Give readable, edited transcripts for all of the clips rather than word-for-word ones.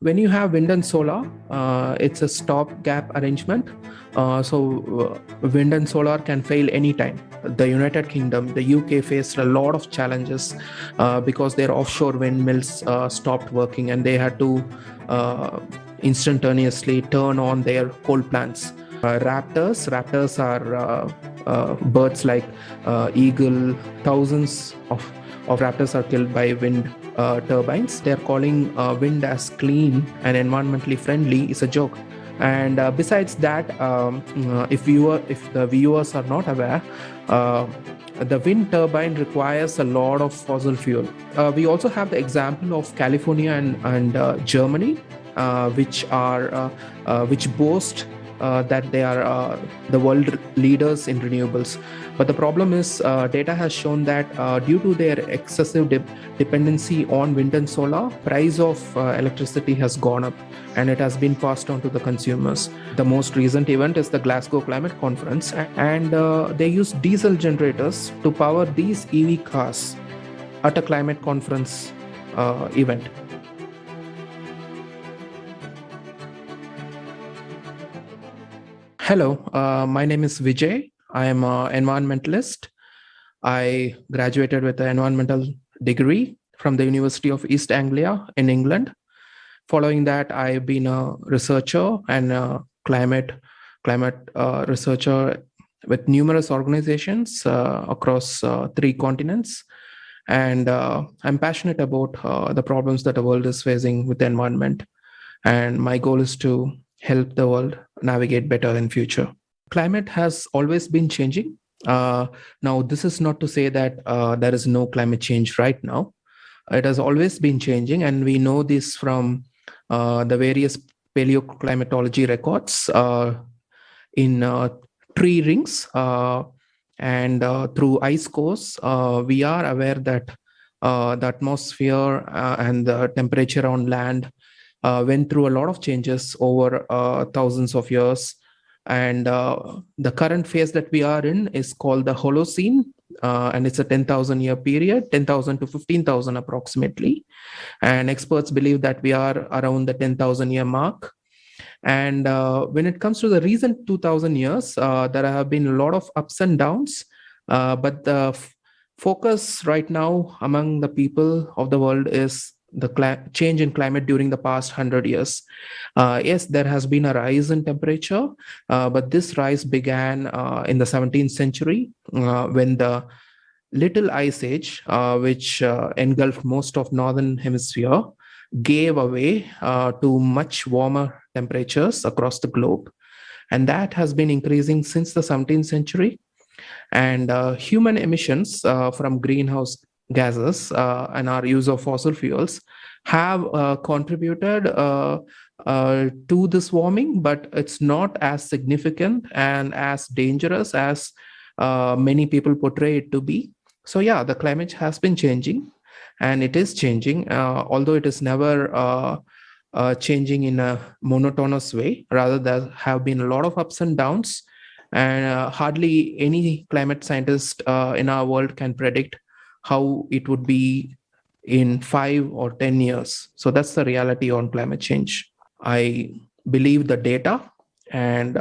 When you have wind and solar, it's a stop-gap arrangement. Wind and solar can fail anytime. The United Kingdom, the UK faced a lot of challenges because their offshore windmills stopped working and they had to instantaneously turn on their coal plants. Raptors are birds like eagle. Thousands of raptors are killed by wind turbines. They're calling wind as clean and environmentally friendly is a joke. And besides that, if the viewers are not aware, the wind turbine requires a lot of fossil fuel. We also have the example of California and Germany, which boast that they are the world leaders in renewables. But the problem is data has shown that due to their excessive dependency on wind and solar, price of electricity has gone up and it has been passed on to the consumers. The most recent event is the Glasgow Climate Conference, and they use diesel generators to power these EV cars at a climate conference event. Hello, my name is Vijay. I am an environmentalist. I graduated with an environmental degree from the University of East Anglia in England. Following that, I've been a researcher and a climate researcher with numerous organizations across 3 continents. And I'm passionate about the problems that the world is facing with the environment. And my goal is to help the world navigate better in future. Climate has always been changing. Now, this is not to say that there is no climate change right now. It has always been changing, and we know this from the various paleoclimatology records in tree rings and through ice cores. We are aware that the atmosphere and the temperature on land went through a lot of changes over thousands of years. And the current phase that we are in is called the Holocene, and it's a 10,000 year period, 10,000 to 15,000 approximately. And experts believe that we are around the 10,000 year mark. And when it comes to the recent 2,000 years, there have been a lot of ups and downs, but the focus right now among the people of the world is the change in climate during the past 100 years. Yes, there has been a rise in temperature, but this rise began in the 17th century when the Little Ice Age, which engulfed most of northern hemisphere, gave away to much warmer temperatures across the globe. And that has been increasing since the 17th century. And human emissions from greenhouse gases and our use of fossil fuels have contributed to this warming, but it's not as significant and as dangerous as many people portray it to be. So yeah, the climate has been changing, and it is changing, although it is never changing in a monotonous way. Rather, there have been a lot of ups and downs, and hardly any climate scientist in our world can predict how it would be in 5 or 10 years. So that's the reality on climate change. I believe the data, and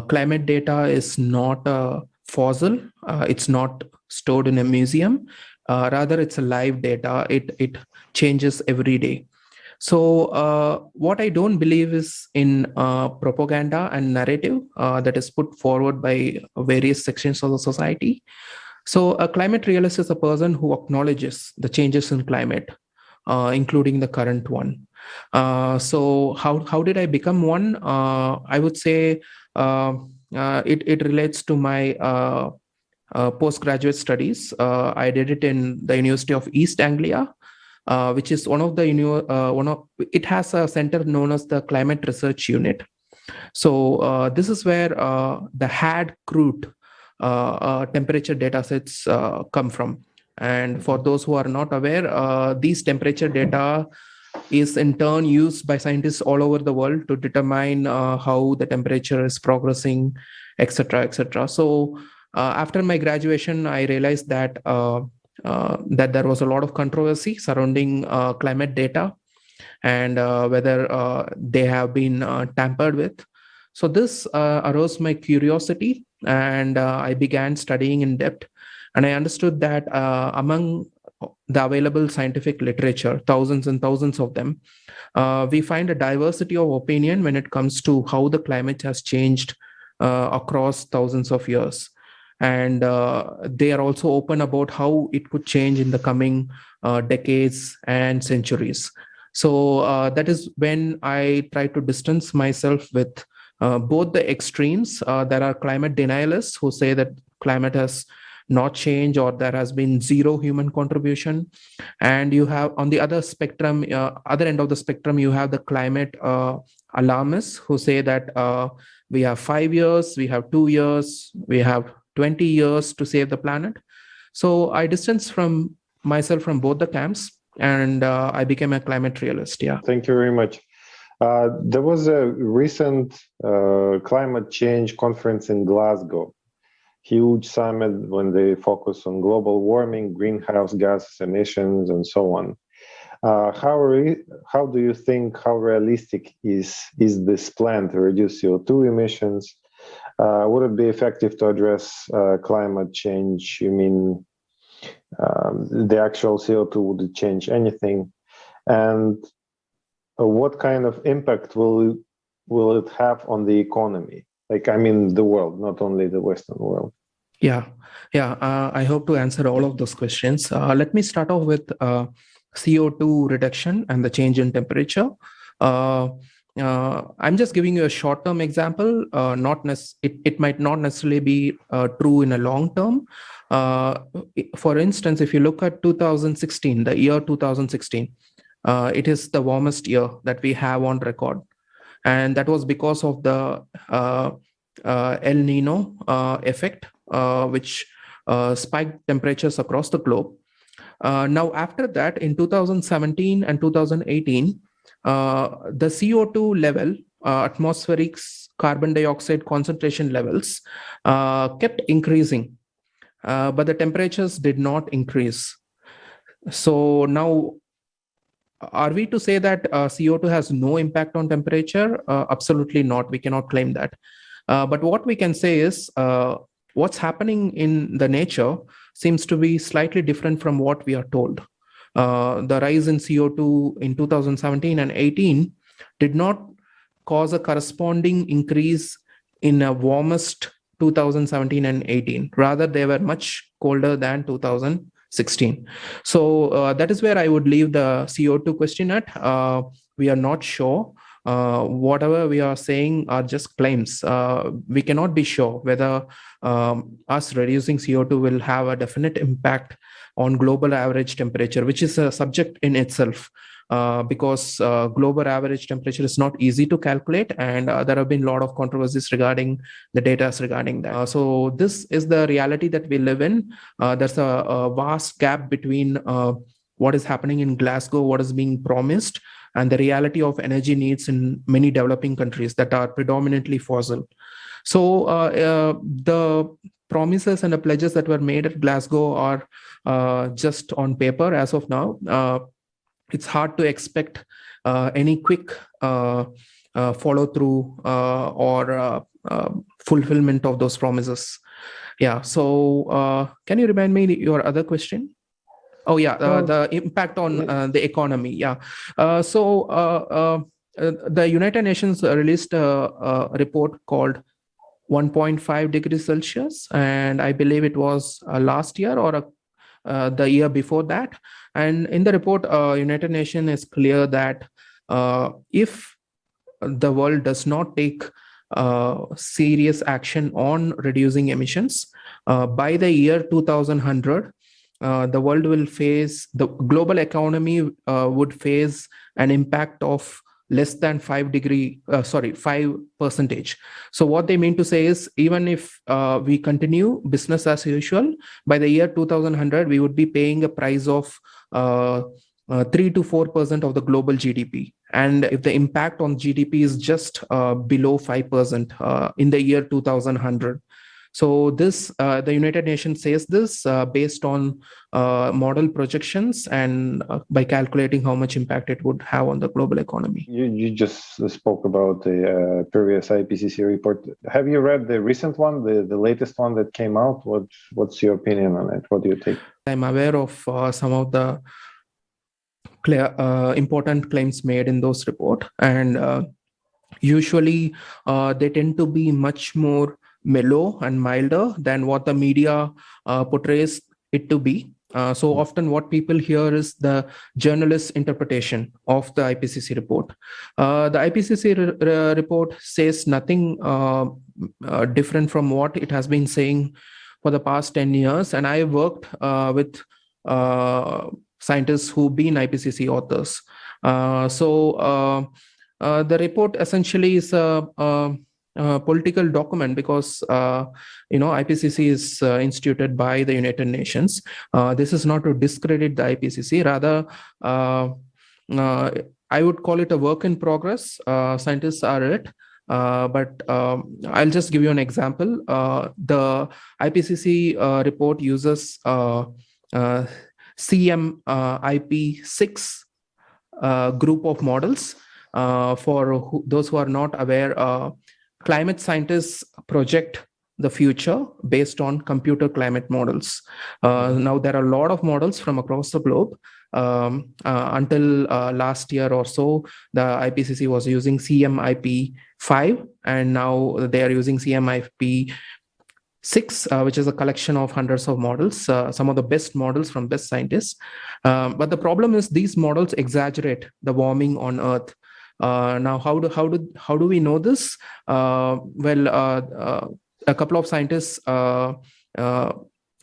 climate data is not a fossil. It's not stored in a museum. Rather, it's a live data. It changes every day. So what I don't believe is in propaganda and narrative that is put forward by various sections of the society. So a climate realist is a person who acknowledges the changes in climate, including the current one. So how did I become one? I would say it relates to my postgraduate studies. I did it in the University of East Anglia, which is it has a center known as the Climate Research Unit. So this is where the had crude temperature data sets come from. And for those who are not aware, these temperature data is in turn used by scientists all over the world to determine how the temperature is progressing, etc., etc. So after my graduation, I realized that there was a lot of controversy surrounding climate data. and whether they have been tampered with. So this arose my curiosity, and I began studying in depth. And I understood that among the available scientific literature, thousands and thousands of them, we find a diversity of opinion when it comes to how the climate has changed across thousands of years. And they are also open about how it could change in the coming decades and centuries. So that is when I try to distance myself with both the extremes. There are climate denialists who say that climate has not changed or there has been zero human contribution, and you have on the other spectrum, other end of the spectrum, you have the climate alarmists who say that we have 5 years, we have 2 years, we have 20 years to save the planet. So I distanced from myself from both the camps, and I became a climate realist. Yeah. Thank you very much. There was a recent climate change conference in Glasgow, huge summit when they focus on global warming, greenhouse gas emissions, and so on. How do you think, how realistic is this plan to reduce CO2 emissions? Would it be effective to address climate change? You mean the actual CO2, would it change anything? And what kind of impact will it have on the economy? Like, I mean, the world, not only the Western world. Yeah. I hope to answer all of those questions. Let me start off with CO2 reduction and the change in temperature. I'm just giving you a short-term example. It might not necessarily be true in a long term. For instance, if you look at 2016, the year 2016, it is the warmest year that we have on record. And that was because of the El Nino effect, which spiked temperatures across the globe. Now, after that, in 2017 and 2018, the CO2 level, atmospheric carbon dioxide concentration levels, kept increasing, but the temperatures did not increase. So now, are we to say that CO2 has no impact on temperature? Absolutely not. We cannot claim that. But what we can say is what's happening in the nature seems to be slightly different from what we are told. The rise in CO2 in 2017 and 18 did not cause a corresponding increase in a warmest 2017 and 18. Rather, they were much colder than 2016. So that is where I would leave the CO2 question at. We are not sure. Whatever we are saying are just claims. We cannot be sure whether us reducing CO2 will have a definite impact on global average temperature, which is a subject in itself, because global average temperature is not easy to calculate, and there have been a lot of controversies regarding the data regarding that. So this is the reality that we live in. There's a vast gap between what is happening in Glasgow, what is being promised, and the reality of energy needs in many developing countries that are predominantly fossil. So the promises and the pledges that were made at Glasgow are just on paper as of now. It's hard to expect any quick follow through or fulfillment of those promises. Yeah. So can you remind me your other question? Oh, yeah, the impact on the economy. Yeah. So the United Nations released a report called 1.5 degrees Celsius, and I believe it was last year or the year before that. And in the report, United Nations is clear that if the world does not take serious action on reducing emissions, by the year 2100, the world will face, the global economy would face an impact of less than 5%. So what they mean to say is, even if we continue business as usual, by the year 2100, we would be paying a price of 3 to 4% of the global GDP. And if the impact on GDP is just below 5% in the year 2100. So this, the United Nations says this based on model projections and by calculating how much impact it would have on the global economy. You just spoke about the previous IPCC report. Have you read the recent one, the latest one that came out? What's your opinion on it? What do you think? I'm aware of some of the important claims made in those report, and usually they tend to be much more mellow and milder than what the media portrays it to be. So often what people hear is the journalist's interpretation of the IPCC report. The IPCC report says nothing different from what it has been saying for the past 10 years. And I worked with scientists who've been IPCC authors. The report essentially is a political document because IPCC is instituted by the United Nations. This is not to discredit the IPCC, rather I would call it a work in progress. Scientists are it. But I'll just give you an example. The IPCC report uses CMIP6 group of models. For those who are not aware, climate scientists project the future based on computer climate models. Now, there are a lot of models from across the globe. Until last year or so, the IPCC was using CMIP5, and now they are using CMIP6, which is a collection of hundreds of models, some of the best models from best scientists. But the problem is these models exaggerate the warming on Earth. Now, how do we know this? A couple of scientists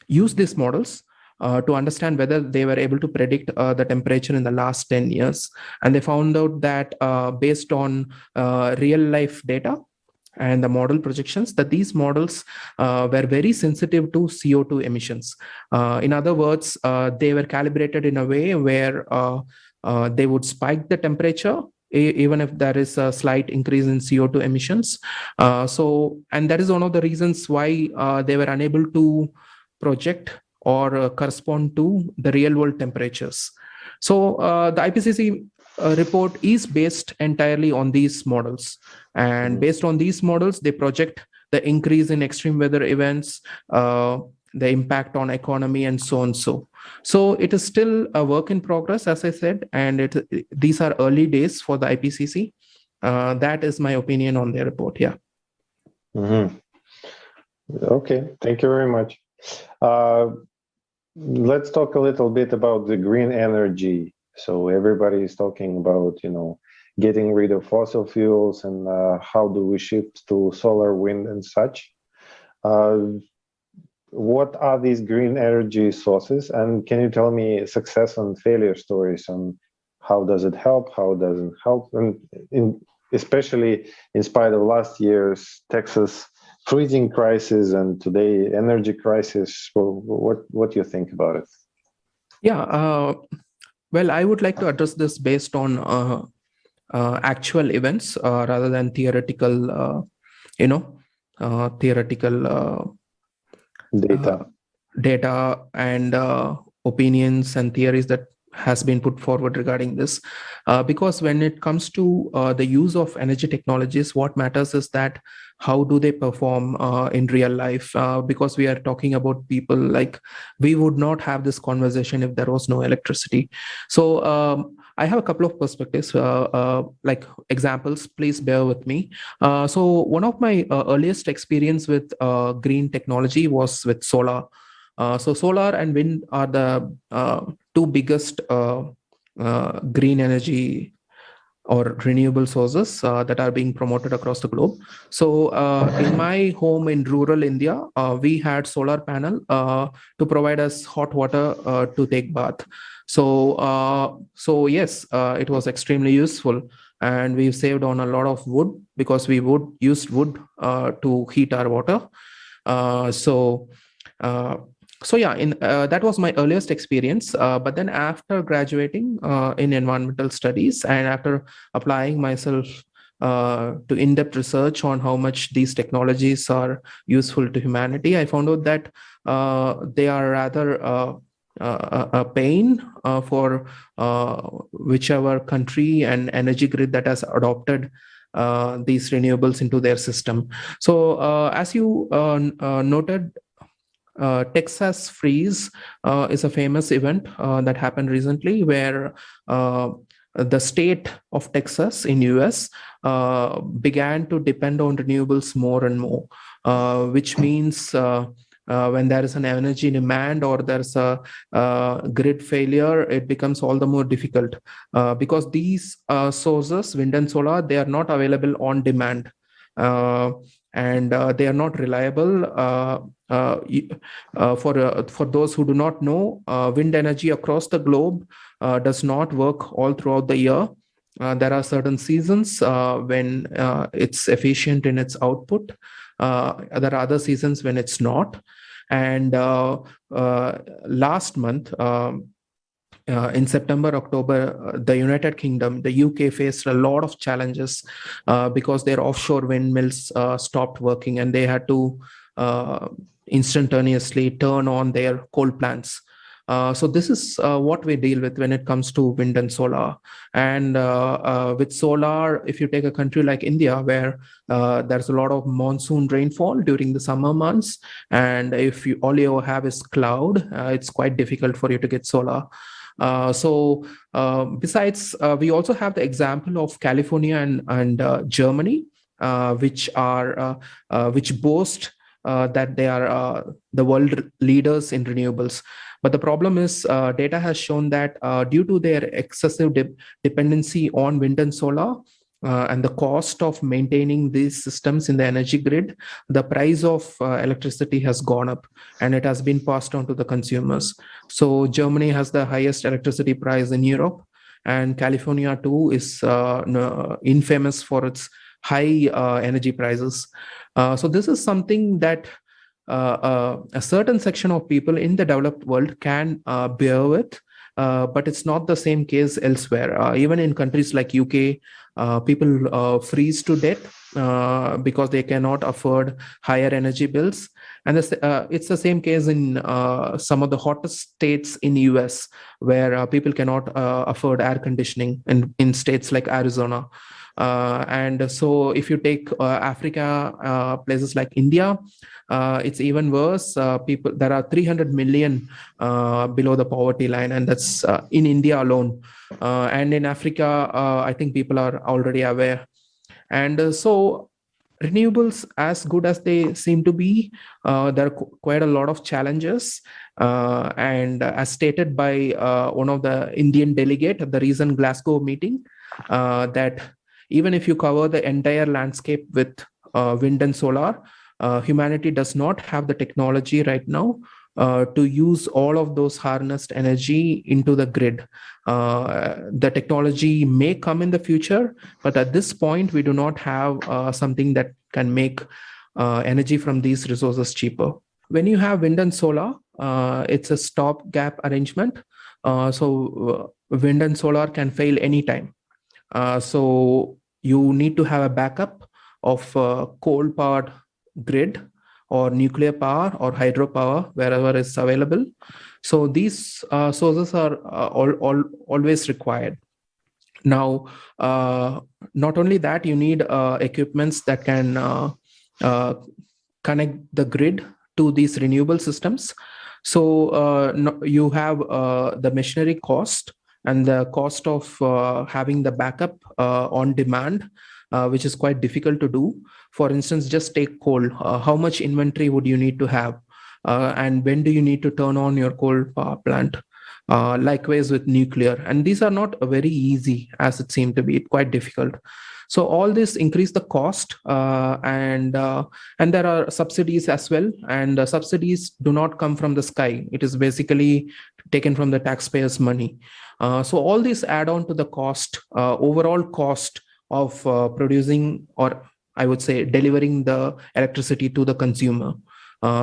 use these models to understand whether they were able to predict the temperature in the last 10 years. And they found out that based on real life data and the model projections, that these models were very sensitive to CO2 emissions. In other words, they were calibrated in a way where they would spike the temperature even if there is a slight increase in CO2 emissions. And that is one of the reasons why they were unable to project or correspond to the real world temperatures. So the IPCC report is based entirely on these models. And based on these models, they project the increase in extreme weather events, the impact on economy, and so on. So it is still a work in progress, as I said, and these are early days for the IPCC. That is my opinion on their report. Yeah. Mm-hmm. Okay, thank you very much. Let's talk a little bit about the green energy. So everybody is talking about, getting rid of fossil fuels and how do we shift to solar, wind, and such. What are these green energy sources? And can you tell me success and failure stories on how does it help, how doesn't help? And especially in spite of last year's Texas freezing crisis and today energy crisis, what do you think about it? Yeah, well, I would like to address this based on actual events rather than theoretical, data and opinions and theories that has been put forward regarding this. Because when it comes to the use of energy technologies, what matters is that how do they perform in real life? Because we are talking about people, like we would not have this conversation if there was no electricity. So I have a couple of perspectives, like examples, please bear with me. So one of my earliest experience with green technology was with solar. So solar and wind are the two biggest green energy or renewable sources that are being promoted across the globe. So in my home in rural India, we had solar panel to provide us hot water to take bath. So yes, it was extremely useful, and we've saved on a lot of wood because we would use wood to heat our water. So yeah, that was my earliest experience. But then after graduating in environmental studies and after applying myself to in-depth research on how much these technologies are useful to humanity, I found out that they are rather a pain for whichever country and energy grid that has adopted these renewables into their system. So as you noted, Texas Freeze is a famous event that happened recently, where the state of Texas in US began to depend on renewables more and more, which means when there is an energy demand or there's a grid failure, it becomes all the more difficult because these sources, wind and solar, they are not available on demand. And they are not reliable. For those who do not know, wind energy across the globe does not work all throughout the year. There are certain seasons when it's efficient in its output. There are other seasons when it's not. And last month, in September, October, the United Kingdom, the UK faced a lot of challenges because their offshore windmills stopped working and they had to instantaneously turn on their coal plants. So this is what we deal with when it comes to wind and solar. And with solar, if you take a country like India, where there's a lot of monsoon rainfall during the summer months, and if all you have is cloud, it's quite difficult for you to get solar. Besides, we also have the example of California and Germany, which boast that they are the world leaders in renewables. But the problem is, data has shown that due to their excessive dependency on wind and solar, and the cost of maintaining these systems in the energy grid, the price of electricity has gone up and it has been passed on to the consumers. So Germany has the highest electricity price in Europe, and California too is infamous for its high energy prices. So this is something that a certain section of people in the developed world can bear with, but it's not the same case elsewhere. Even in countries like UK, people freeze to death because they cannot afford higher energy bills. And it's the same case in some of the hottest states in US, where people cannot afford air conditioning in states like Arizona. And so if you take Africa, places like India, it's even worse. There are 300 million below the poverty line, and that's in India alone. And in Africa, I think people are already aware. And so renewables, as good as they seem to be, there are quite a lot of challenges. And as stated by one of the Indian delegate at the recent Glasgow meeting, that even if you cover the entire landscape with wind and solar, humanity does not have the technology right now to use all of those harnessed energy into the grid. The technology may come in the future, but at this point, we do not have something that can make energy from these resources cheaper. When you have wind and solar, it's a stopgap arrangement. Wind and solar can fail anytime. So you need to have a backup of coal-powered grid or nuclear power or hydropower wherever it's available. So these sources are always required. Now, not only that, you need equipments that can connect the grid to these renewable systems. So you have the machinery cost and the cost of having the backup on demand, which is quite difficult to do. For instance, just take coal. How much inventory would you need to have? And when do you need to turn on your coal power plant? Likewise with nuclear. And these are not very easy as it seemed to be, quite difficult. So all this increase the cost, and there are subsidies as well. And subsidies do not come from the sky. It is basically taken from the taxpayers' money. So all these add on to the cost, overall cost of producing, or I would say delivering the electricity to the consumer.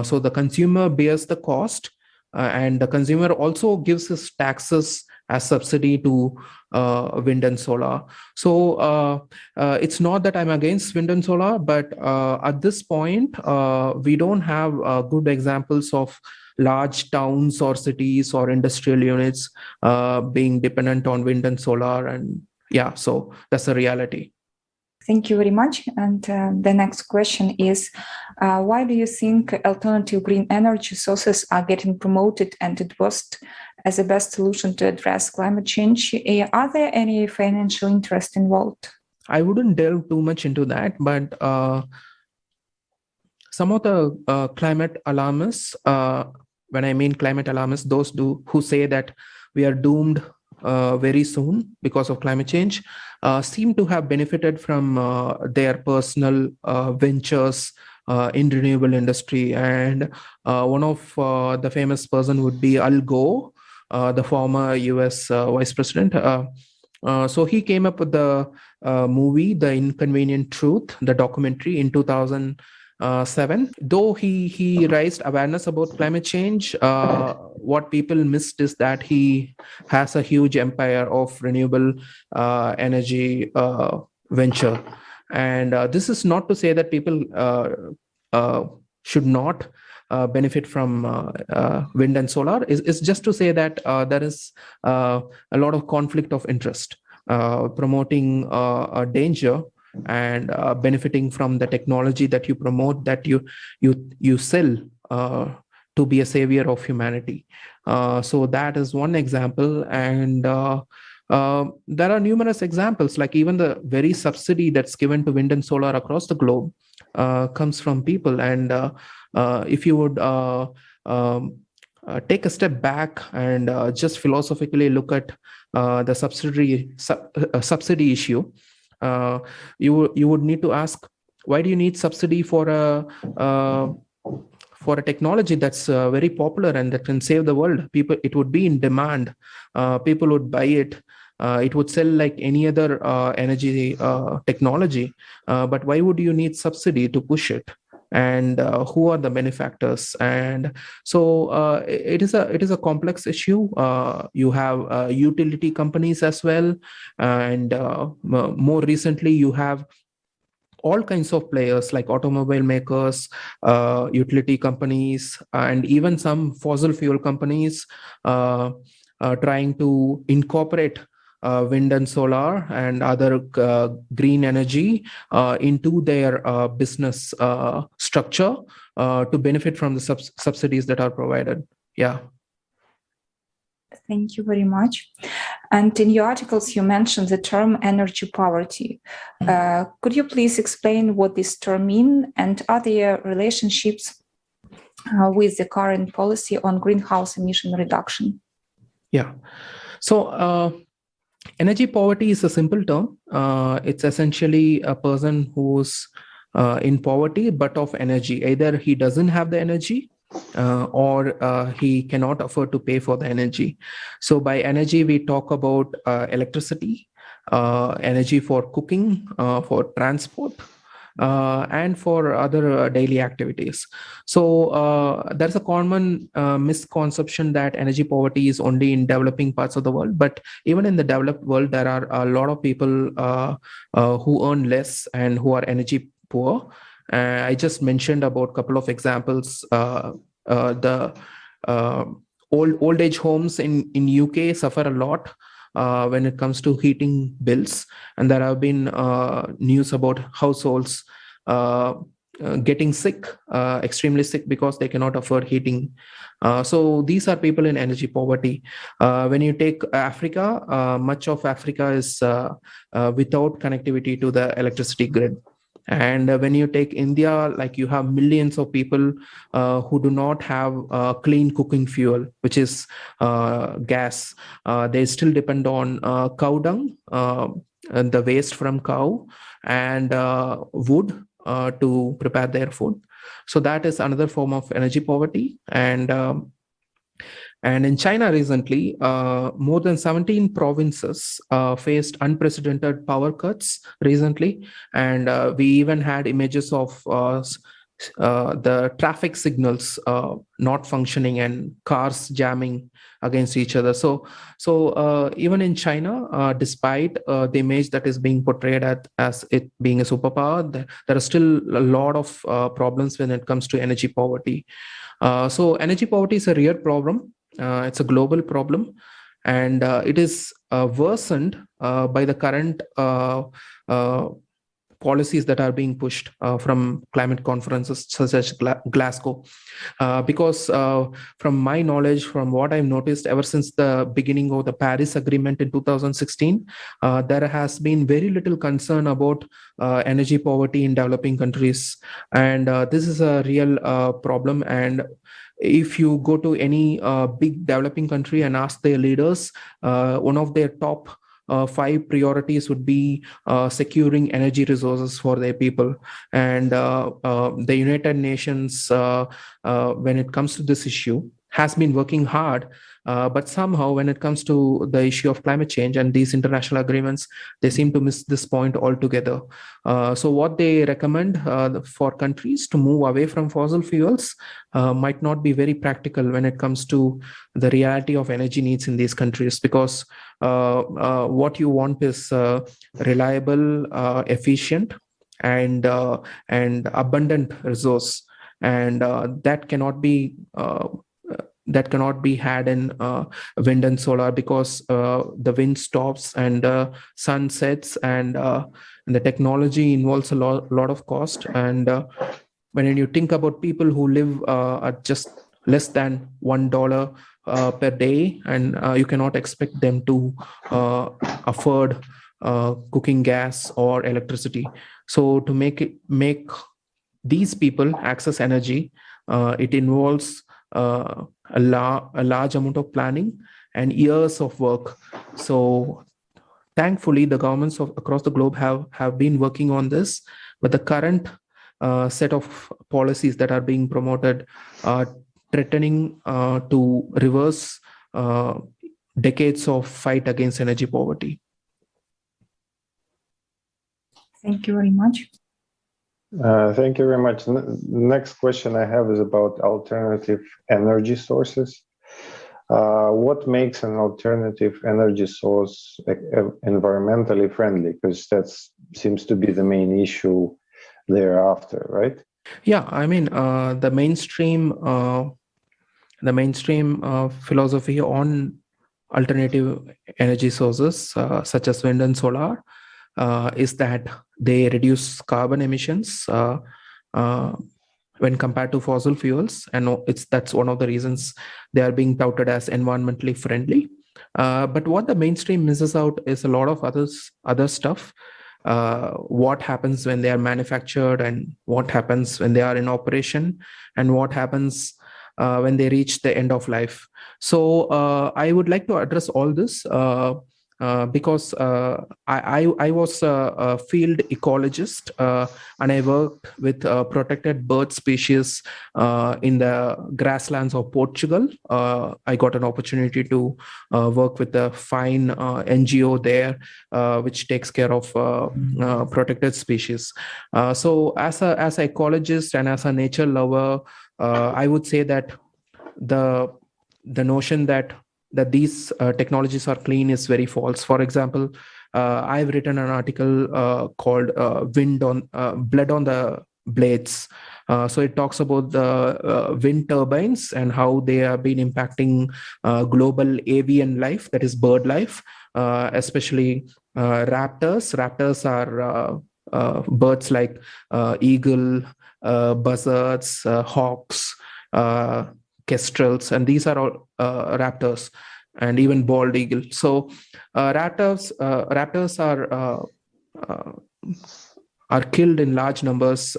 So the consumer bears the cost, and the consumer also gives his taxes as subsidy to wind and solar. So it's not that I'm against wind and solar, but at this point, we don't have good examples of large towns or cities or industrial units being dependent on wind and solar. And yeah, so that's the reality. Thank you very much. And the next question is, why do you think alternative green energy sources are getting promoted and endorsed as the best solution to address climate change? Are there any financial interest involved? I wouldn't delve too much into that, but some of the climate alarmists, when I mean climate alarmists, those who say that we are doomed very soon because of climate change, seem to have benefited from their personal ventures in renewable industry. And one of the famous person would be Al Gore, the former US vice president. So he came up with the movie, The Inconvenient Truth, the documentary in 2007. Though he raised awareness about climate change, what people missed is that he has a huge empire of renewable energy venture. And this is not to say that people should not benefit from wind and solar. It's just to say that there is a lot of conflict of interest, promoting a danger and benefiting from the technology that you promote, that you sell to be a savior of humanity. So that is one example. And there are numerous examples, like even the very subsidy that's given to wind and solar across the globe comes from people. And if you would take a step back and just philosophically look at the subsidy issue, you would need to ask, why do you need subsidy for a technology that's very popular and that can save the world? It would be in demand. People would buy it. It would sell like any other energy technology. But why would you need subsidy to push it? And who are the benefactors? And so it is a complex issue. You have utility companies as well, and more recently you have all kinds of players like automobile makers, utility companies, and even some fossil fuel companies trying to incorporate wind and solar and other green energy into their business structure to benefit from the subsidies that are provided. Yeah. Thank you very much. And in your articles, you mentioned the term energy poverty. Could you please explain what this term means, and are there relationships with the current policy on greenhouse emission reduction? Yeah. So energy poverty is a simple term. It's essentially a person who's in poverty but of energy. Either he doesn't have the energy or he cannot afford to pay for the energy. So by energy, we talk about electricity, energy for cooking, for transport, and for other daily activities. So there's a common misconception that energy poverty is only in developing parts of the world. But even in the developed world, there are a lot of people who earn less and who are energy poor. I just mentioned about a couple of examples. The old age homes in UK suffer a lot when it comes to heating bills, and there have been news about households getting sick, extremely sick, because they cannot afford heating. So these are people in energy poverty. When you take Africa, much of Africa is without connectivity to the electricity grid. And when you take India, like you have millions of people who do not have clean cooking fuel, which is gas. They still depend on cow dung, and the waste from cow, and wood to prepare their food. So that is another form of energy poverty. And in China recently, more than 17 provinces faced unprecedented power cuts recently. And we even had images of the traffic signals not functioning and cars jamming against each other. So even in China, despite the image that is being portrayed as it being a superpower, there are still a lot of problems when it comes to energy poverty. So energy poverty is a real problem. It's a global problem, and it is worsened by the current policies that are being pushed from climate conferences such as Glasgow. Because from my knowledge, from what I've noticed ever since the beginning of the Paris Agreement in 2016, there has been very little concern about energy poverty in developing countries. And this is a real problem. And if you go to any big developing country and ask their leaders, one of their top 5 priorities would be securing energy resources for their people. And the United Nations, when it comes to this issue, has been working hard. But somehow, when it comes to the issue of climate change and these international agreements, they seem to miss this point altogether. So what they recommend for countries to move away from fossil fuels might not be very practical when it comes to the reality of energy needs in these countries, because what you want is reliable, efficient, and abundant resource, and that cannot be had in wind and solar, because the wind stops and sun sets, and the technology involves a lot of cost. And when you think about people who live at just less than $1 per day, and you cannot expect them to afford cooking gas or electricity. So to make these people access energy, it involves a large amount of planning and years of work. So thankfully, the governments across the globe have been working on this, but the current set of policies that are being promoted are threatening to reverse decades of fight against energy poverty. Thank you very much. Thank you very much. Next question I have is about alternative energy sources. What makes an alternative energy source environmentally friendly? Because that seems to be the main issue thereafter, right? Yeah, I mean, the mainstream philosophy on alternative energy sources, such as wind and solar, is that they reduce carbon emissions when compared to fossil fuels, and that's one of the reasons they are being touted as environmentally friendly. But what the mainstream misses out is a lot of other stuff. What happens when they are manufactured, and what happens when they are in operation, and what happens when they reach the end of life. So I would like to address all this because I was a field ecologist, and I worked with protected bird species in the grasslands of Portugal. I got an opportunity to work with a fine NGO there, which takes care of protected species. So as an ecologist and as a nature lover, I would say that the notion that these technologies are clean is very false. For example, I've written an article called Blood on the Blades. So it talks about the wind turbines and how they have been impacting global avian life, that is bird life, especially raptors. Raptors are birds like eagle, buzzards, hawks, kestrels, and these are all raptors, and even bald eagle. So raptors are killed in large numbers.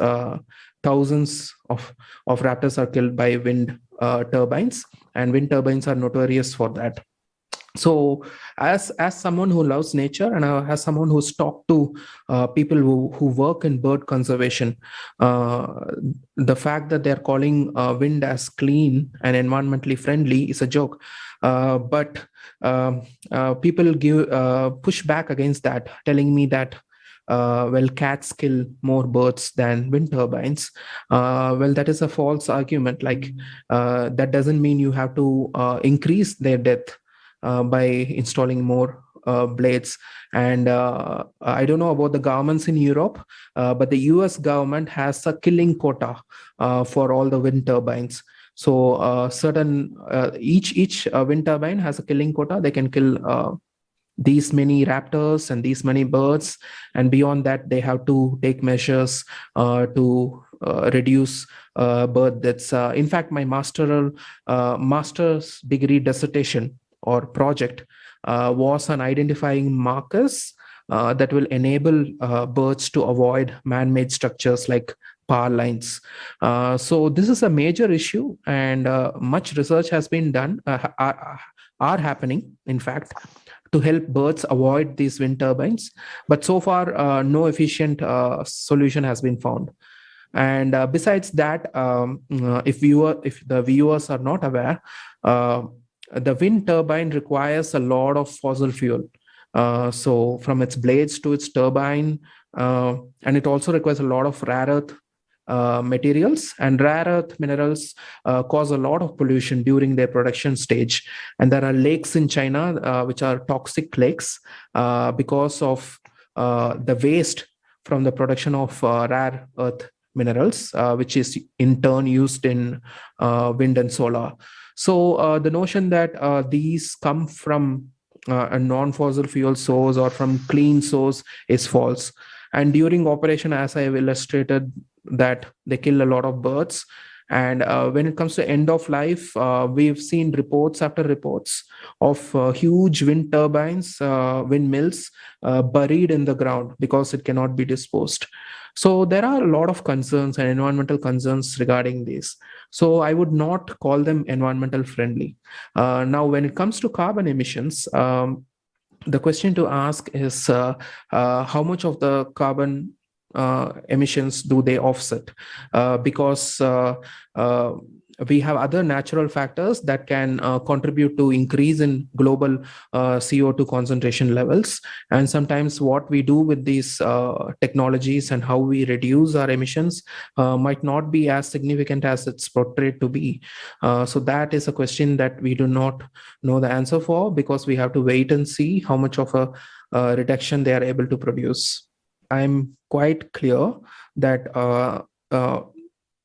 Thousands of raptors are killed by wind turbines, and wind turbines are notorious for that. So as someone who loves nature, and as someone who's talked to people who work in bird conservation, the fact that they're calling wind as clean and environmentally friendly is a joke. But people give push back against that, telling me that cats kill more birds than wind turbines. That is a false argument. Like, that doesn't mean you have to increase their death by installing more blades. And I don't know about the governments in Europe, but the US government has a killing quota for all the wind turbines. So each wind turbine has a killing quota. They can kill these many raptors and these many birds, and beyond that they have to take measures to reduce bird deaths. In fact, my master's degree dissertation or project was on identifying markers that will enable birds to avoid man-made structures like power lines. So this is a major issue, and much research has been done, are happening, in fact, to help birds avoid these wind turbines. But so far, no efficient solution has been found. And besides that, if the viewers are not aware, the wind turbine requires a lot of fossil fuel. So from its blades to its turbine, and it also requires a lot of rare earth materials, and rare earth minerals cause a lot of pollution during their production stage. And there are lakes in China which are toxic lakes because of the waste from the production of rare earth minerals, which is in turn used in wind and solar. So the notion that these come from a non-fossil fuel source or from clean source is false. And during operation, as I have illustrated, that they kill a lot of birds. And when it comes to end of life, we've seen reports after reports of huge wind turbines, windmills buried in the ground because it cannot be disposed. So there are a lot of concerns and environmental concerns regarding this. So I would not call them environmental friendly. Now, when it comes to carbon emissions, the question to ask is how much of the carbon emissions do they offset? Because we have other natural factors that can contribute to increase in global CO2 concentration levels. And sometimes what we do with these technologies and how we reduce our emissions might not be as significant as it's portrayed to be. So that is a question that we do not know the answer for, because we have to wait and see how much of a reduction they are able to produce. I'm quite clear that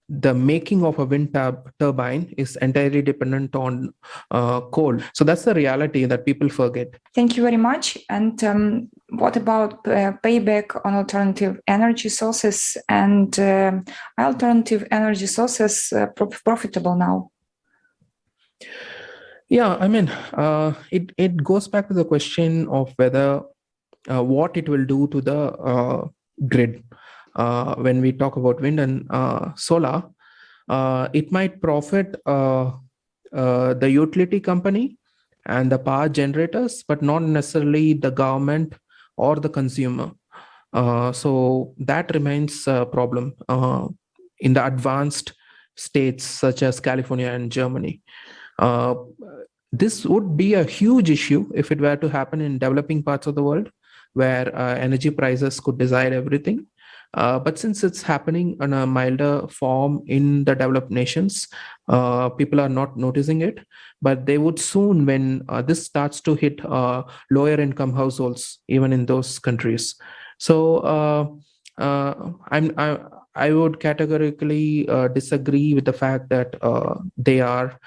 the making of a wind turbine is entirely dependent on coal. So that's the reality that people forget. Thank you very much. And what about payback on alternative energy sources, and alternative energy sources profitable now? Yeah, I mean, it goes back to the question of whether what it will do to the grid. When we talk about wind and solar, it might profit the utility company and the power generators, but not necessarily the government or the consumer. So that remains a problem in the advanced states such as California and Germany. This would be a huge issue if it were to happen in developing parts of the world, where energy prices could decide everything. But since it's happening in a milder form in the developed nations, people are not noticing it. But they would soon, when this starts to hit lower income households, even in those countries. So I would categorically disagree with the fact that they are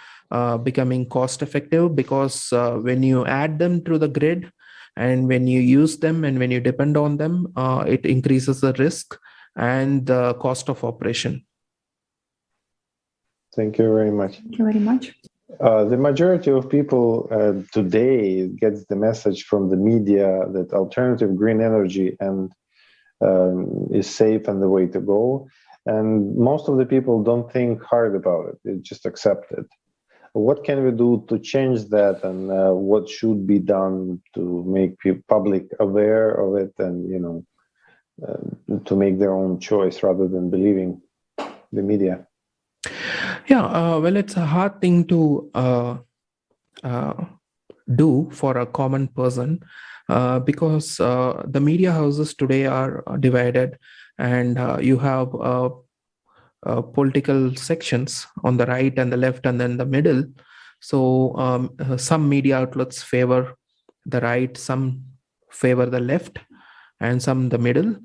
becoming cost effective, because when you add them to the grid, and when you use them and when you depend on them, it increases the risk and the cost of operation. Thank you very much. Thank you very much. The majority of people today gets the message from the media that alternative green energy and is safe and the way to go. And most of the people don't think hard about it. They just accept it. What can we do to change that, and what should be done to make public aware of it, and to make their own choice rather than believing the media? Yeah, well, it's a hard thing to do for a common person, because the media houses today are divided, and you have political sections on the right and the left and then the middle. So some media outlets favor the right, some favor the left, and some the middle.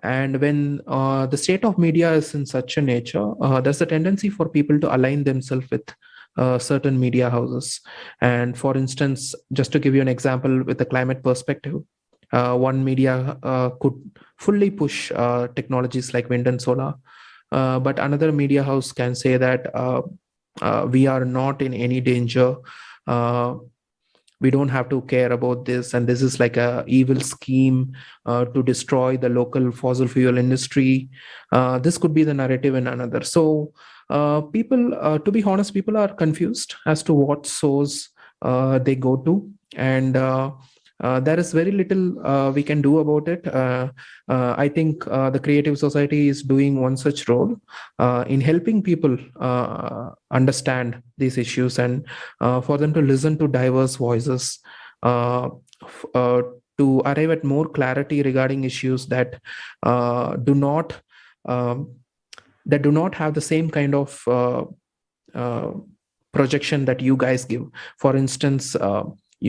And when the state of media is in such a nature, there's a tendency for people to align themselves with certain media houses. And for instance, just to give you an example with the climate perspective, one media could fully push technologies like wind and solar, but another media house can say that we are not in any danger. We don't have to care about this, and this is like a evil scheme to destroy the local fossil fuel industry. This could be the narrative in another. So people, to be honest, people are confused as to what source they go to, and there is very little we can do about it. I think the Creative Society is doing one such role in helping people understand these issues, and for them to listen to diverse voices, to arrive at more clarity regarding issues that do not have the same kind of projection that you guys give. For instance,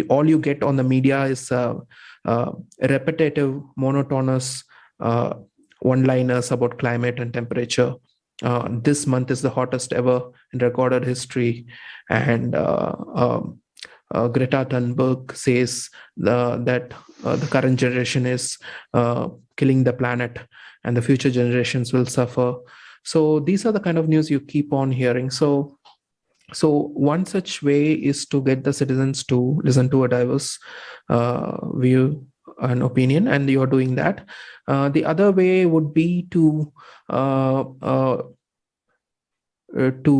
all you get on the media is repetitive, monotonous one-liners about climate and temperature. This month is the hottest ever in recorded history, and Greta Thunberg says that the current generation is killing the planet, and the future generations will suffer. So these are the kind of news you keep on hearing. So one such way is to get the citizens to listen to a diverse view and opinion, and you're doing that. The other way would be to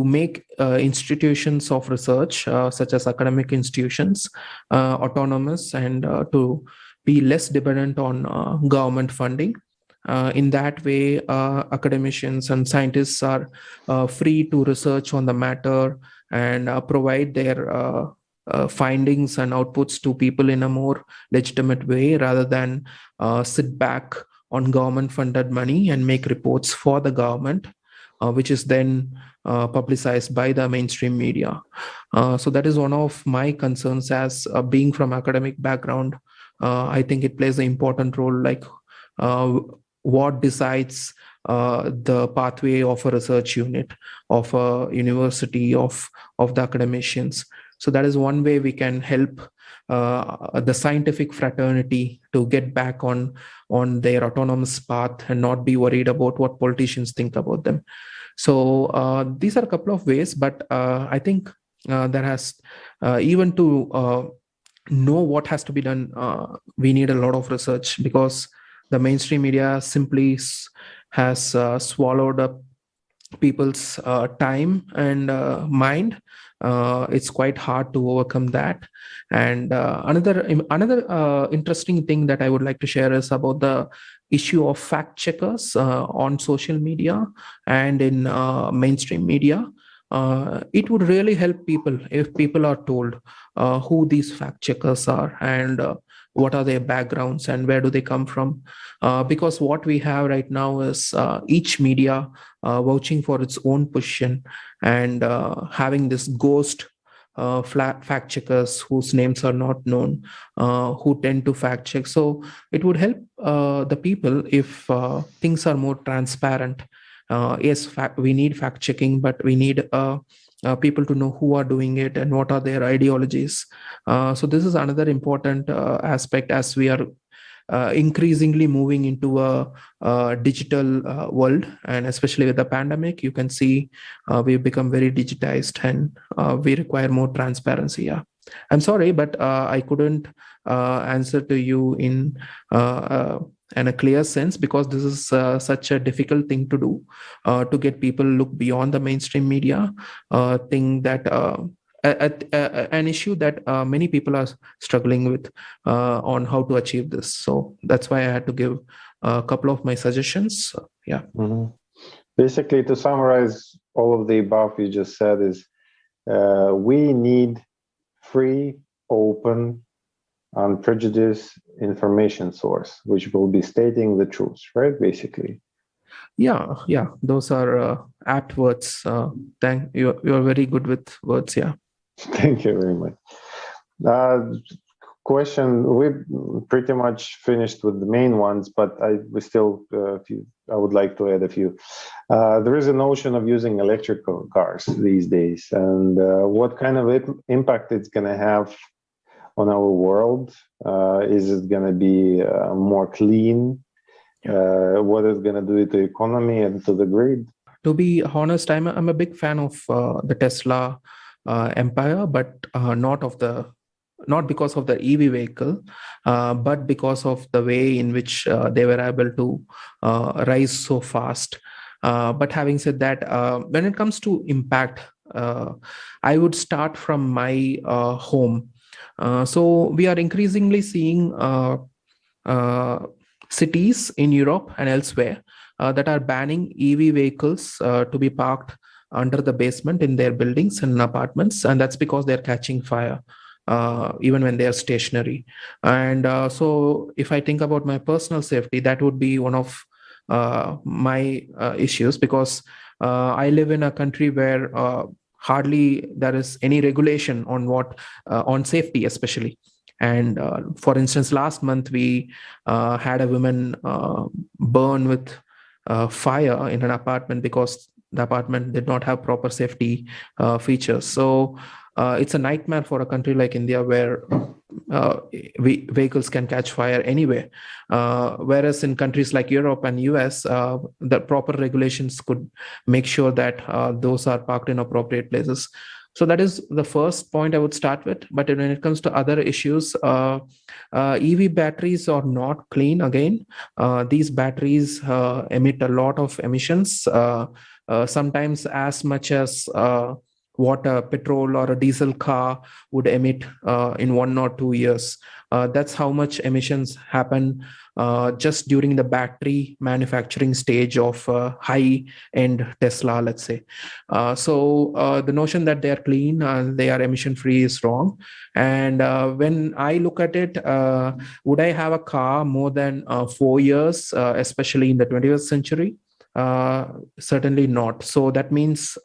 make institutions of research, such as academic institutions, autonomous, and to be less dependent on government funding. In that way, academicians and scientists are free to research on the matter and provide their findings and outputs to people in a more legitimate way, rather than sit back on government funded money and make reports for the government, which is then publicized by the mainstream media. So that is one of my concerns as being from academic background. I think it plays an important role, like what decides the pathway of a research unit, of a university, of the academicians. So that is one way we can help the scientific fraternity to get back on their autonomous path and not be worried about what politicians think about them. So these are a couple of ways, but I think there has even to know what has to be done, we need a lot of research, because the mainstream media simply has swallowed up people's time and mind. It's quite hard to overcome that. And another interesting thing that I would like to share is about the issue of fact checkers on social media and in mainstream media. It would really help people if people are told who these fact checkers are, and what are their backgrounds and where do they come from. Because what we have right now is each media vouching for its own position, and having this ghost fact checkers whose names are not known, who tend to fact check. So it would help the people if things are more transparent. Yes, we need fact checking, but we need people to know who are doing it and what are their ideologies. So this is another important aspect as we are increasingly moving into a digital world, and especially with the pandemic, you can see we've become very digitized, and we require more transparency. Yeah, I'm sorry, but I couldn't answer to you in a clear sense, because this is such a difficult thing to do, to get people look beyond the mainstream media thing, that an issue that many people are struggling with on how to achieve this. So that's why I had to give a couple of my suggestions. Yeah. Mm-hmm. Basically, to summarize all of the above you just said is we need free, open, unprejudiced information source, which will be stating the truth, right? Basically. Yeah, those are apt words. Thank you. You're very good with words. Yeah. Thank you very much. Question: we pretty much finished with the main ones, but I would like to add a few. There is a notion of using electrical cars these days, and what kind of impact it's going to have on our world. Is it going to be more clean? What is going to do to the economy and to the grid? To be honest, I'm a big fan of the Tesla empire, but not because of the EV vehicle, but because of the way in which they were able to rise so fast. But having said that, when it comes to impact, I would start from my home. So we are increasingly seeing cities in Europe and elsewhere that are banning EV vehicles to be parked under the basement in their buildings and apartments, and that's because they're catching fire. Even when they are stationary. And so if I think about my personal safety, that would be one of my issues, because I live in a country where hardly there is any regulation on on safety, especially. And for instance, last month we had a woman burn with fire in an apartment because the apartment did not have proper safety features. So it's a nightmare for a country like India, where vehicles can catch fire anywhere. Whereas in countries like Europe and US, the proper regulations could make sure that those are parked in appropriate places. So that is the first point I would start with. But when it comes to other issues, EV batteries are not clean again. These batteries emit a lot of emissions, sometimes as much as what a petrol or a diesel car would emit in 1 or 2 years. That's how much emissions happen just during the battery manufacturing stage of high-end Tesla, let's say. So the notion that they are clean and they are emission-free is wrong. And when I look at it, would I have a car more than 4 years, especially in the 21st century? Certainly not. So that means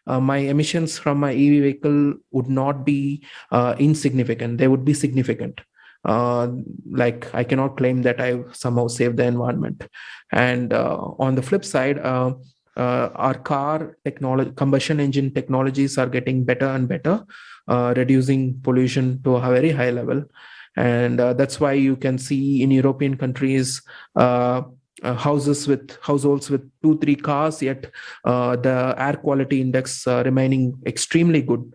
my emissions from my EV vehicle would not be insignificant. They would be significant. Like I cannot claim that I somehow saved the environment. And on the flip side, our car technology, combustion engine technologies are getting better and better, reducing pollution to a very high level. And that's why you can see in European countries, households with 2-3 cars, yet the air quality index remaining extremely good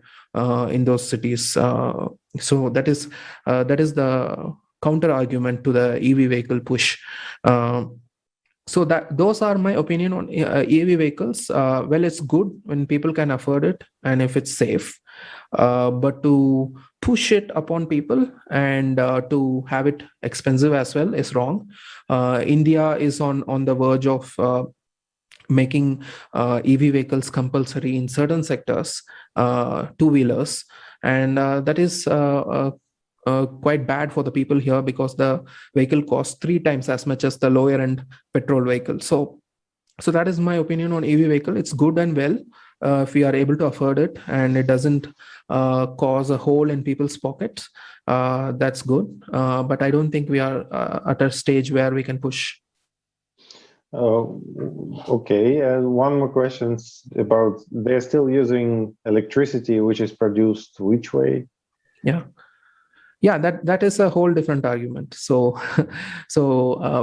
in those cities. So that is the counter argument to the EV vehicle push. So that those are my opinion on EV vehicles. Well, it's good when people can afford it and if it's safe, but to push it upon people and to have it expensive as well is wrong. India is on the verge of making EV vehicles compulsory in certain sectors, two-wheelers, and that is quite bad for the people here, because the vehicle costs 3 times as much as the lower end petrol vehicle. So that is my opinion on EV vehicle. It's good and well if we are able to afford it and it doesn't cause a hole in people's pockets. That's good, but I don't think we are at a stage where we can push. Okay, one more question about, they're still using electricity which is produced which way? Yeah, that is a whole different argument. So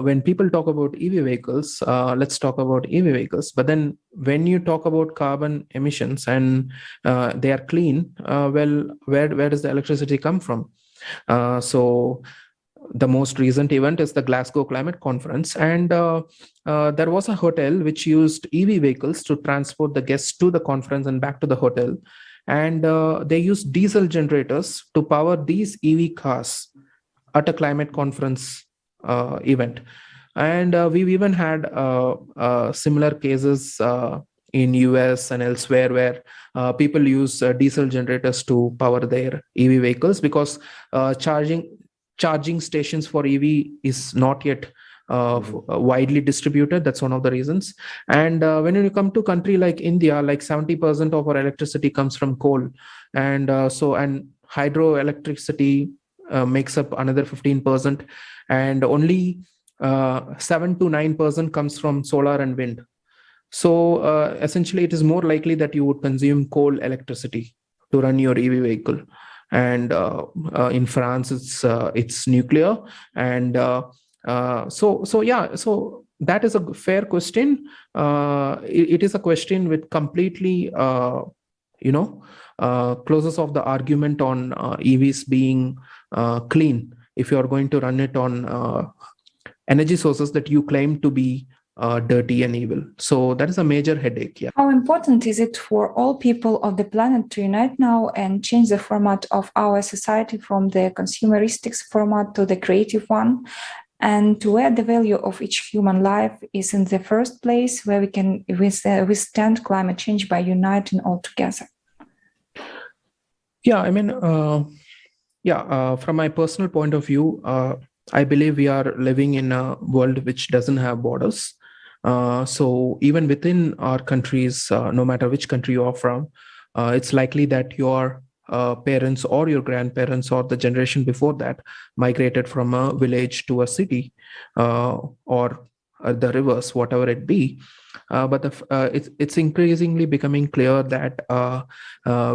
when people talk about EV vehicles, let's talk about EV vehicles. But then when you talk about carbon emissions and they are clean, well, where does the electricity come from? So the most recent event is the Glasgow Climate Conference, and there was a hotel which used EV vehicles to transport the guests to the conference and back to the hotel. And they used diesel generators to power these EV cars at a climate conference event. And we've even had similar cases in US and elsewhere, where people use diesel generators to power their EV vehicles, because charging stations for EV is not yet widely distributed. That's one of the reasons. And when you come to country like India, like 70% of our electricity comes from coal, and hydroelectricity makes up another 15%, and only 7 to 9% comes from solar and wind. So essentially, it is more likely that you would consume coal electricity to run your EV vehicle. And in France, it's nuclear. And so that is a fair question. It is a question with completely closes off the argument on EVs being clean if you are going to run it on energy sources that you claim to be dirty and evil. So that is a major headache. Yeah. How important is it for all people of the planet to unite now and change the format of our society from the consumeristic format to the creative one, and to where the value of each human life is in the first place, where we can withstand climate change by uniting all together? Yeah, I mean, from my personal point of view, I believe we are living in a world which doesn't have borders. So even within our countries, no matter which country you are from, it's likely that your parents or your grandparents or the generation before that migrated from a village to a city, or the rivers, whatever it be. But it's increasingly becoming clear that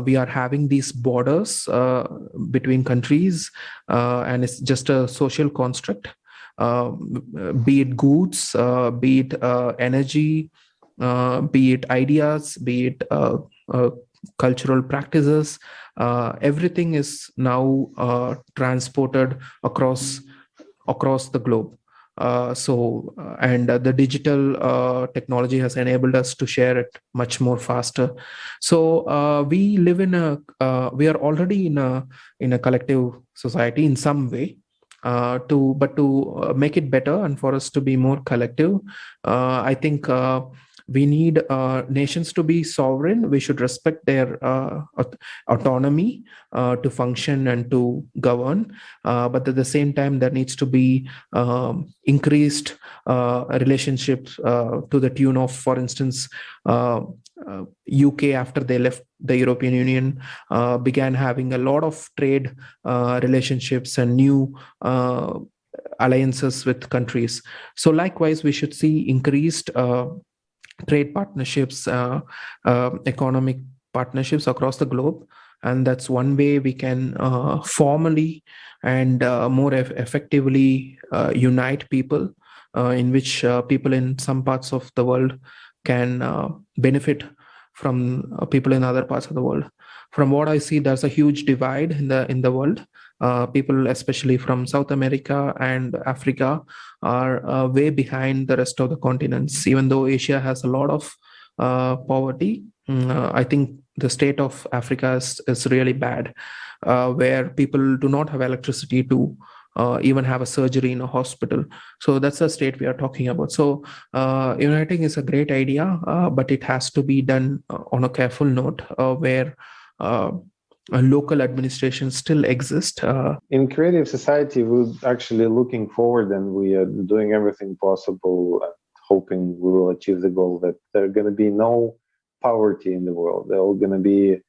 we are having these borders between countries, and it's just a social construct. Be it goods, be it energy, be it ideas, be it cultural practices, everything is now transported across the globe. And the digital technology has enabled us to share it much more faster. So we live we are already in a collective society in some way. To make it better and for us to be more collective, I think we need nations to be sovereign. We should respect their autonomy to function and to govern. But at the same time, there needs to be increased relationships to the tune of, for instance, UK, after they left the European Union, began having a lot of trade relationships and new alliances with countries. So likewise, we should see increased trade partnerships, economic partnerships across the globe. And that's one way we can formally and more effectively unite people, in which people in some parts of the world can benefit from people in other parts of the world. From what I see, there's a huge divide in the world. People, especially from South America and Africa, are way behind the rest of the continents. Even though Asia has a lot of poverty, I think the state of Africa is really bad, where people do not have electricity to even have a surgery in a hospital. So that's the state we are talking about. So uniting is a great idea, but it has to be done on a careful note, where a local administration still exist. In creative society, we're actually looking forward, and we are doing everything possible, hoping we will achieve the goal that there are going to be no poverty in the world. There are going to be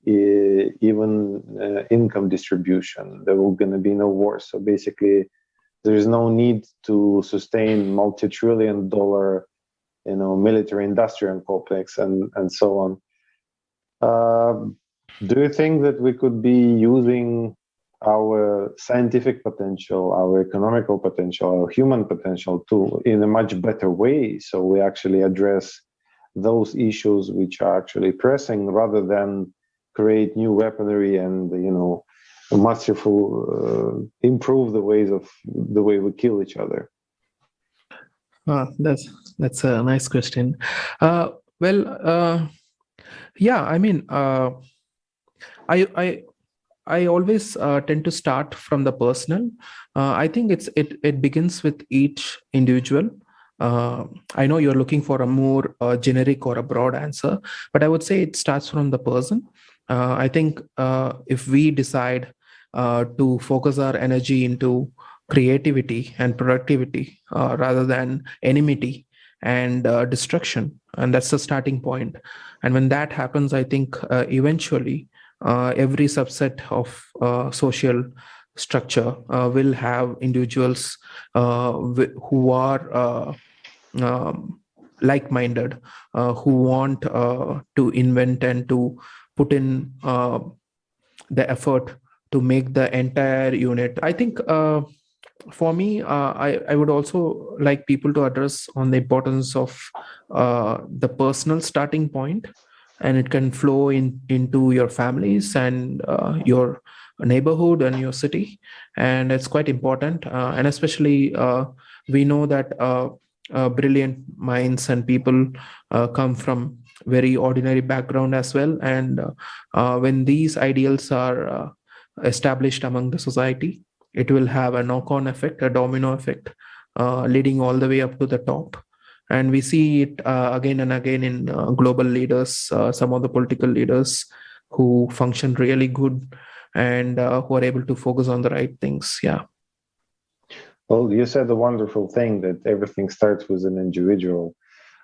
even income distribution. There will going to be no war. So basically, there is no need to sustain multi-trillion-dollar, military-industrial complex and so on. Do you think that we could be using our scientific potential, our economical potential, our human potential in a much better way, so we actually address those issues which are actually pressing, rather than create new weaponry and masterful improve the way we kill each other? That's a nice question. Yeah, I mean, I always tend to start from the personal. I think it begins with each individual. I know you're looking for a more generic or a broad answer, but I would say it starts from the person. I think if we decide to focus our energy into creativity and productivity rather than enmity and destruction, and that's the starting point. And when that happens, I think eventually every subset of social structure will have individuals who are like-minded, who want to invent and to put in the effort to make the entire unit. I think for me, I would also like people to address on the importance of the personal starting point, and it can flow into your families and your neighborhood and your city, and it's quite important. And especially we know that brilliant minds and people come from very ordinary background as well, and when these ideals are established among the society, it will have a knock-on effect, a domino effect, leading all the way up to the top. And we see it again and again in global leaders, some of the political leaders who function really good and who are able to focus on the right things. Yeah. Well, you said a wonderful thing that everything starts with an individual.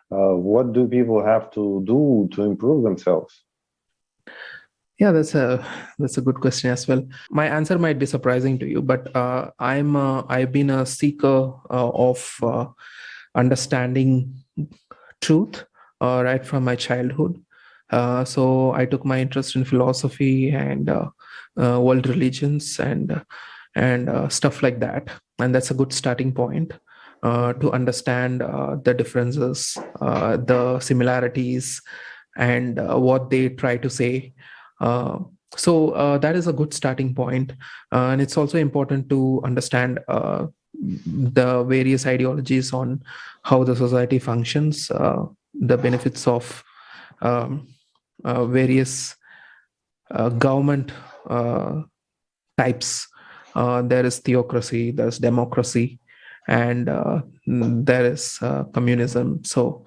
What do people have to do to improve themselves? Yeah, that's a good question as well. My answer might be surprising to you, but I've been a seeker of understanding truth right from my childhood. So I took my interest in philosophy and world religions and stuff like that, and that's a good starting point to understand the differences, the similarities, and what they try to say. So that is a good starting point. And it's also important to understand the various ideologies on how the society functions, the benefits of um, various government types. There is theocracy, there's democracy, and there is communism. So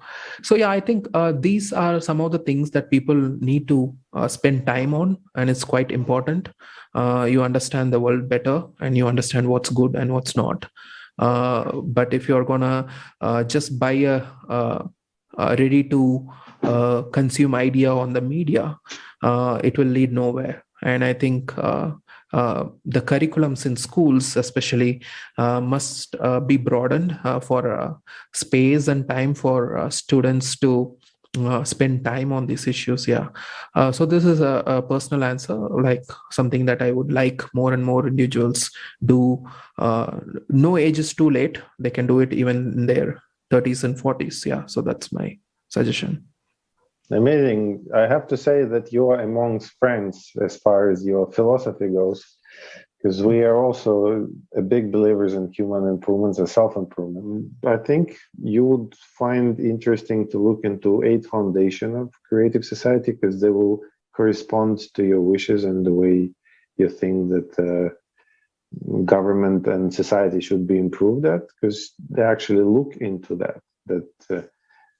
yeah, I think these are some of the things that people need to spend time on, and it's quite important. You understand the world better, and you understand what's good and what's not. But if you're gonna just buy a ready to consume idea on the media, it will lead nowhere. And I think the curriculums in schools especially must be broadened for space and time for students to spend time on these issues. Yeah. So this is a personal answer, like something that I would like more and more individuals do. No age is too late. They can do it even in their 30s and 40s. Yeah. So that's my suggestion. Amazing. I have to say that you are amongst friends as far as your philosophy goes, because we are also a big believers in human improvements and self-improvement. I think you would find interesting to look into 8 foundation of creative society, because they will correspond to your wishes and the way you think that government and society should be improved at, because they actually look into that the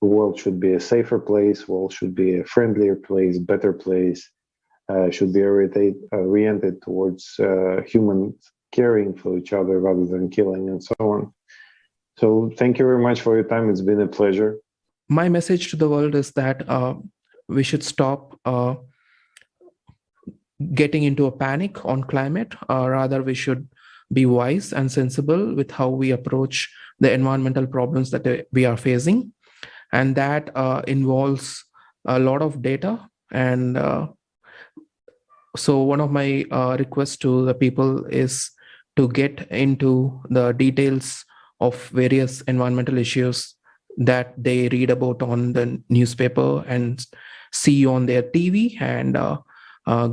world should be a safer place, world should be a friendlier place, better place, should be oriented towards humans caring for each other rather than killing and so on. So thank you very much for your time. It's been a pleasure. My message to the world is that we should stop getting into a panic on climate. Rather, we should be wise and sensible with how we approach the environmental problems that we are facing. And that involves a lot of data. And so one of my requests to the people is to get into the details of various environmental issues that they read about on the newspaper and see on their TV, and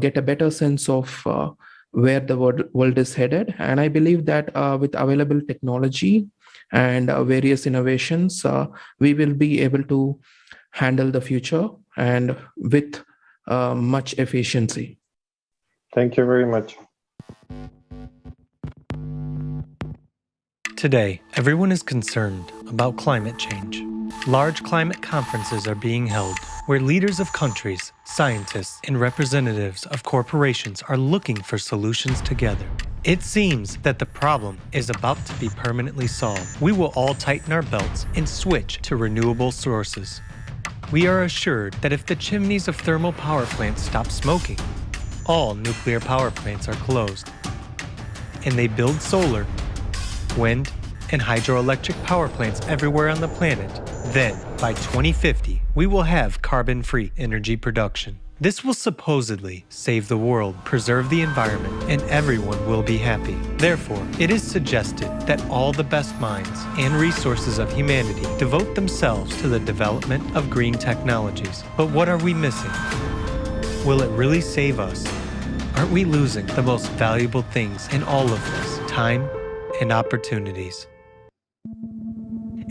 get a better sense of where the world is headed. And I believe that with available technology and various innovations, we will be able to handle the future and with much efficiency. Thank you very much. Today, everyone is concerned about climate change. Large climate conferences are being held, where leaders of countries, scientists, and representatives of corporations are looking for solutions together. It seems that the problem is about to be permanently solved. We will all tighten our belts and switch to renewable sources. We are assured that if the chimneys of thermal power plants stop smoking, all nuclear power plants are closed, and they build solar, wind, and hydroelectric power plants everywhere on the planet, then by 2050, we will have carbon-free energy production. This will supposedly save the world, preserve the environment, and everyone will be happy. Therefore, it is suggested that all the best minds and resources of humanity devote themselves to the development of green technologies. But what are we missing? Will it really save us? Aren't we losing the most valuable things in all of this, time and opportunities?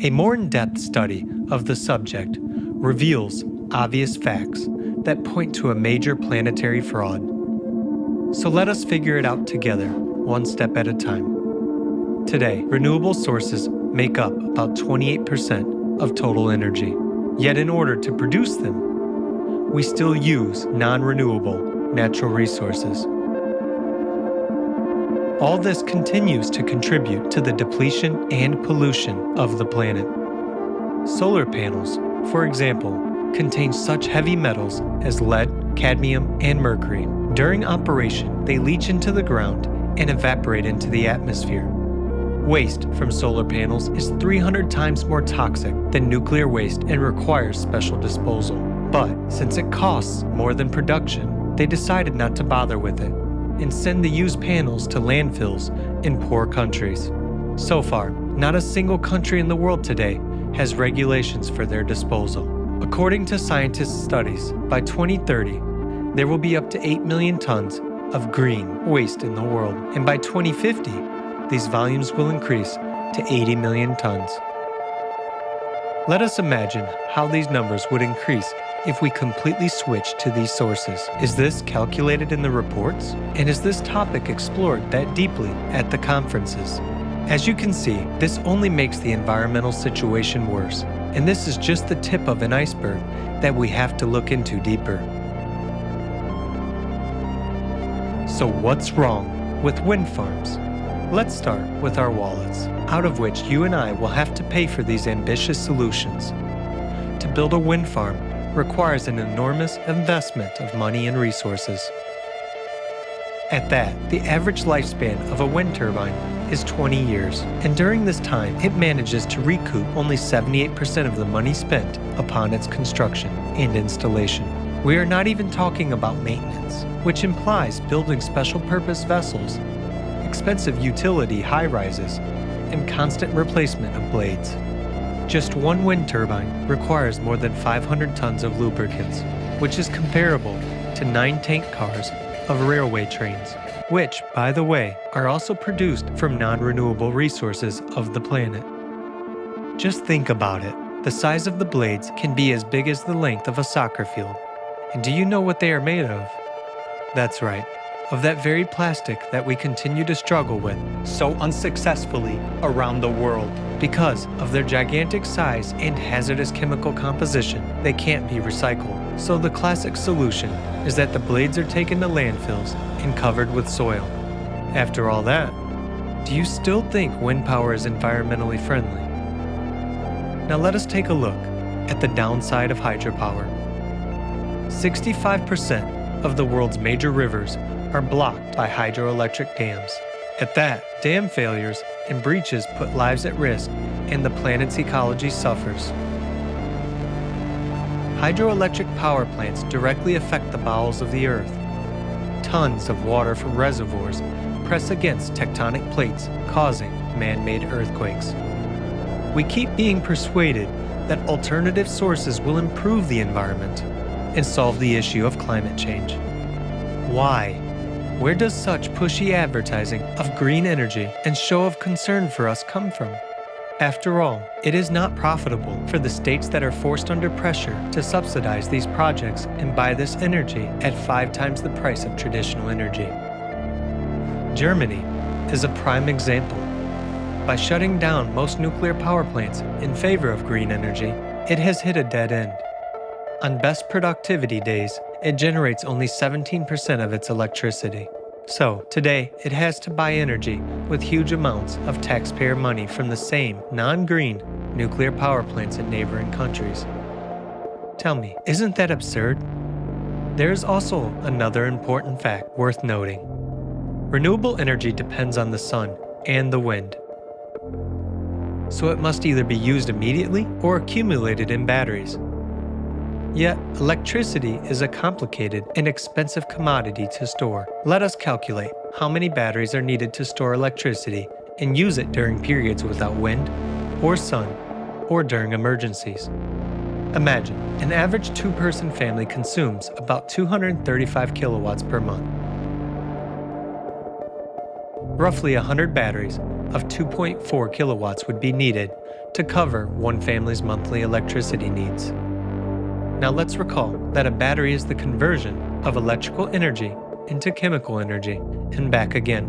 A more in-depth study of the subject reveals obvious facts that point to a major planetary fraud. So let us figure it out together, one step at a time. Today, renewable sources make up about 28% of total energy. Yet in order to produce them, we still use non-renewable natural resources. All this continues to contribute to the depletion and pollution of the planet. Solar panels, for example, contain such heavy metals as lead, cadmium, and mercury. During operation, they leach into the ground and evaporate into the atmosphere. Waste from solar panels is 300 times more toxic than nuclear waste and requires special disposal. But since it costs more than production, they decided not to bother with it and send the used panels to landfills in poor countries. So far, not a single country in the world today has regulations for their disposal. According to scientists' studies, by 2030, there will be up to 8 million tons of green waste in the world, and by 2050, these volumes will increase to 80 million tons. Let us imagine how these numbers would increase if we completely switch to these sources. Is this calculated in the reports? And is this topic explored that deeply at the conferences? As you can see, this only makes the environmental situation worse. And this is just the tip of an iceberg that we have to look into deeper. So what's wrong with wind farms? Let's start with our wallets, out of which you and I will have to pay for these ambitious solutions. To build a wind farm requires an enormous investment of money and resources. At that, the average lifespan of a wind turbine is 20 years, and during this time, it manages to recoup only 78% of the money spent upon its construction and installation. We are not even talking about maintenance, which implies building special-purpose vessels, expensive utility high-rises, and constant replacement of blades. Just one wind turbine requires more than 500 tons of lubricants, which is comparable to 9 tank cars of railway trains, which, by the way, are also produced from non-renewable resources of the planet. Just think about it. The size of the blades can be as big as the length of a soccer field. And do you know what they are made of? That's right, of that very plastic that we continue to struggle with so unsuccessfully around the world. Because of their gigantic size and hazardous chemical composition, they can't be recycled. So the classic solution is that the blades are taken to landfills and covered with soil. After all that, do you still think wind power is environmentally friendly? Now let us take a look at the downside of hydropower. 65% of the world's major rivers are blocked by hydroelectric dams. At that, dam failures and breaches put lives at risk and the planet's ecology suffers. Hydroelectric power plants directly affect the bowels of the earth. Tons of water from reservoirs press against tectonic plates, causing man-made earthquakes. We keep being persuaded that alternative sources will improve the environment and solve the issue of climate change. Why? Where does such pushy advertising of green energy and show of concern for us come from? After all, it is not profitable for the states that are forced under pressure to subsidize these projects and buy this energy at 5 times the price of traditional energy. Germany is a prime example. By shutting down most nuclear power plants in favor of green energy, it has hit a dead end. On best productivity days, it generates only 17% of its electricity. So, today, it has to buy energy with huge amounts of taxpayer money from the same non-green nuclear power plants in neighboring countries. Tell me, isn't that absurd? There is also another important fact worth noting. Renewable energy depends on the sun and the wind. So it must either be used immediately or accumulated in batteries. Yet, electricity is a complicated and expensive commodity to store. Let us calculate how many batteries are needed to store electricity and use it during periods without wind or sun or during emergencies. Imagine, an average two-person family consumes about 235 kilowatts per month. Roughly 100 batteries of 2.4 kilowatts would be needed to cover one family's monthly electricity needs. Now let's recall that a battery is the conversion of electrical energy into chemical energy and back again.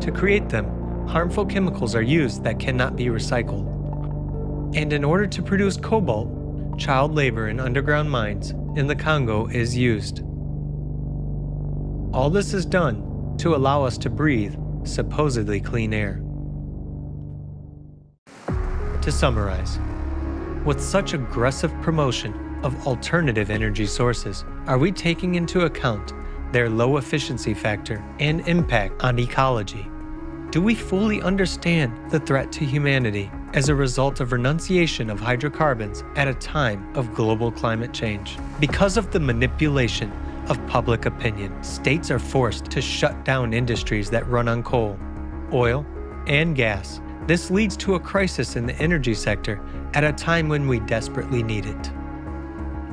To create them, harmful chemicals are used that cannot be recycled. And in order to produce cobalt, child labor in underground mines in the Congo is used. All this is done to allow us to breathe supposedly clean air. To summarize, with such aggressive promotion of alternative energy sources, are we taking into account their low efficiency factor and impact on ecology? Do we fully understand the threat to humanity as a result of renunciation of hydrocarbons at a time of global climate change? Because of the manipulation of public opinion, states are forced to shut down industries that run on coal, oil, and gas. This leads to a crisis in the energy sector at a time when we desperately need it.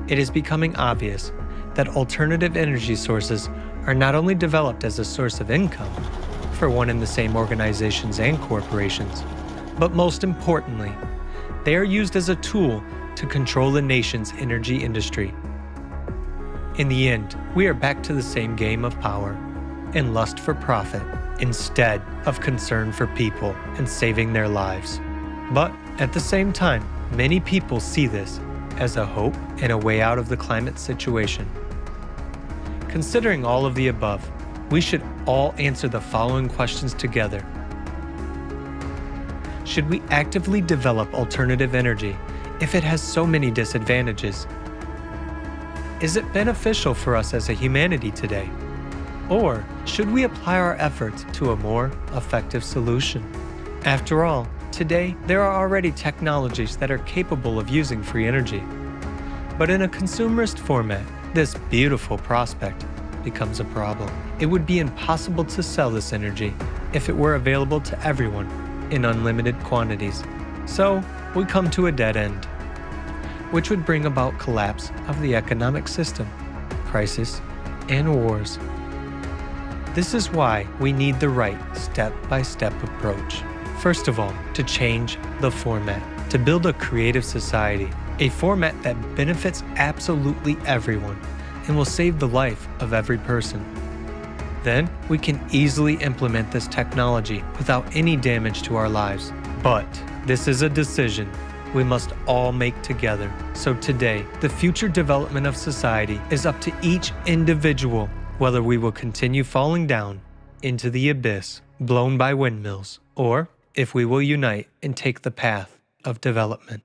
It is becoming obvious that alternative energy sources are not only developed as a source of income for one and the same organizations and corporations, but most importantly, they are used as a tool to control the nation's energy industry. In the end, we are back to the same game of power and lust for profit instead of concern for people and saving their lives. But at the same time, many people see this as a hope and a way out of the climate situation. Considering all of the above, we should all answer the following questions together. Should we actively develop alternative energy if it has so many disadvantages? Is it beneficial for us as a humanity today? Or should we apply our efforts to a more effective solution? After all, today there are already technologies that are capable of using free energy. But in a consumerist format, this beautiful prospect becomes a problem. It would be impossible to sell this energy if it were available to everyone in unlimited quantities. So we come to a dead end, which would bring about collapse of the economic system, crisis, and wars. This is why we need the right step-by-step approach. First of all, to change the format, to build a creative society, a format that benefits absolutely everyone and will save the life of every person. Then we can easily implement this technology without any damage to our lives. But this is a decision we must all make together. So today, the future development of society is up to each individual, whether we will continue falling down into the abyss blown by windmills, or if we will unite and take the path of development.